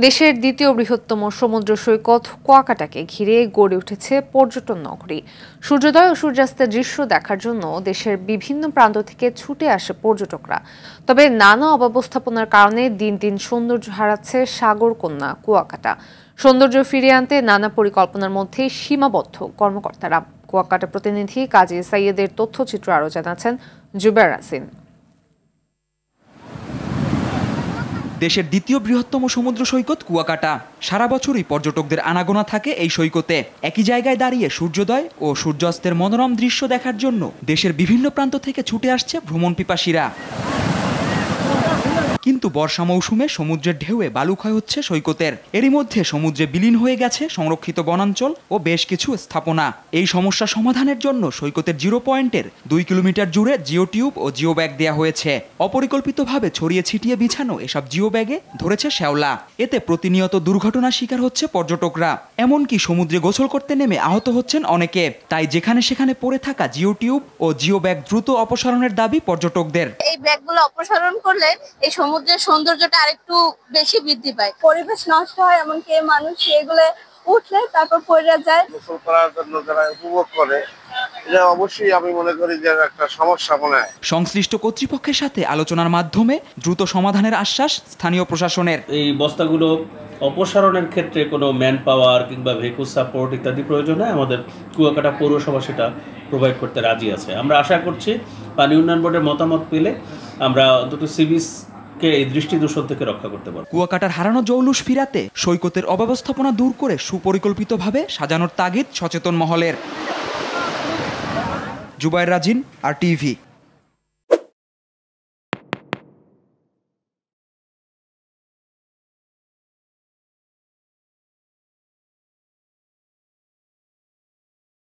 দেশের দ্বিতীয় বৃহত্তম সমুদ্র সৈকত কুয়াকাটাকে ঘিরে গড়ে উঠেছে পর্যটন নগরী। সূর্যোদয় ও সূর্যাস্তের দৃশ্য দেখার জন্য দেশের বিভিন্ন প্রান্ত থেকে ছুটে আসে পর্যটকরা। তবে নানা অব্যবস্থাপনার কারণে দিন দিন সৌন্দর্য হারাচ্ছে সাগরকন্যা কুয়াকাটা। সৌন্দর্য ফিরিয়ে আনতে নানা পরিকল্পনার মধ্যে সীমাবদ্ধ কর্মকর্তারা। কুয়াকাটা প্রতিনিধি কাজী সাইয়েদের তথ্যচিত্র আরও জানাচ্ছেন জুবের রাসিন। দেশের দ্বিতীয় বৃহত্তম সমুদ্র সৈকত কুয়াকাটা। সারা বছরই পর্যটকদের আনাগোনা থাকে এই সৈকতে। একই জায়গায় দাঁড়িয়ে সূর্যোদয় ও সূর্যাস্তের মনোরম দৃশ্য দেখার জন্য দেশের বিভিন্ন প্রান্ত থেকে ছুটে আসছে ভ্রমণ পিপাসীরা। কিন্তু বর্ষা মৌসুমে সমুদ্রের ঢেউয়ে বালুক্ষয় হচ্ছে সৈকতের। এরই মধ্যে সমুদ্রে বিলীন হয়ে গেছে সংরক্ষিত বনাঞ্চল ও বেশ কিছু স্থাপনা। এই সমস্যা সমাধানের জন্য সৈকতের 0 পয়েন্টের 2 কিলোমিটার জুড়ে জিও টিউব ও জিও ব্যাগ দেওয়া হয়েছে। অপরিকল্পিতভাবে ছড়িয়ে ছিটিয়ে বিছানো এসব জিও ব্যাগে ধরেছে শ্যাওলা। এতে প্রতিনিয়ত দুর্ঘটনার শিকার হচ্ছে পর্যটকরা। এমনকি সমুদ্রে গোসল করতে নেমে আহত হচ্ছেন অনেকে। তাই যেখানে সেখানে পড়ে থাকা জিও টিউব ও জিও ব্যাগ দ্রুত অপসারণের দাবি পর্যটকদের। এই ব্যাগগুলো অপসারণ করলে এই সমুদ্রের সৌন্দর্যটা আরেকটু বেশি বৃদ্ধি পায়। পরিবেশ নষ্ট হয়, এমনকি মানুষ এগুলো উঠলে তারপর পড়ে যায়। গোসল করার জন্য যারা উপভোগ করে, এটা অবশ্যই আমি মনে করি যে একটা সমস্যা মনে হয়। সংশ্লিষ্ট কর্তৃপক্ষের সাথে আলোচনার মাধ্যমে দ্রুত সমাধানের আশ্বাস স্থানীয় প্রশাসনের। এই বস্তাগুলো অপসারণের ক্ষেত্রে কোনো ম্যান পাওয়ার কিংবা ভেহিকল সাপোর্ট ইত্যাদি প্রয়োজন হয়, আমাদের কুয়াকাটা পৌরসভা সেটা প্রোভাইড করতে রাজি আছে। আমরা আশা করছি পানি উন্নয়ন বোর্ডের মতামত পেলে আমরা অন্তত সিবিসকে এই দৃষ্টি দূষণ থেকে রক্ষা করতে পারব। কুয়াকাটার হারানো জৌলুস ফিরাতে সৈকতের অব্যবস্থাপনা দূর করে সুপরিকল্পিতভাবে সাজানোর তাগিদ সচেতন মহলের। জুবায়ের রাজিন, আর টিভি।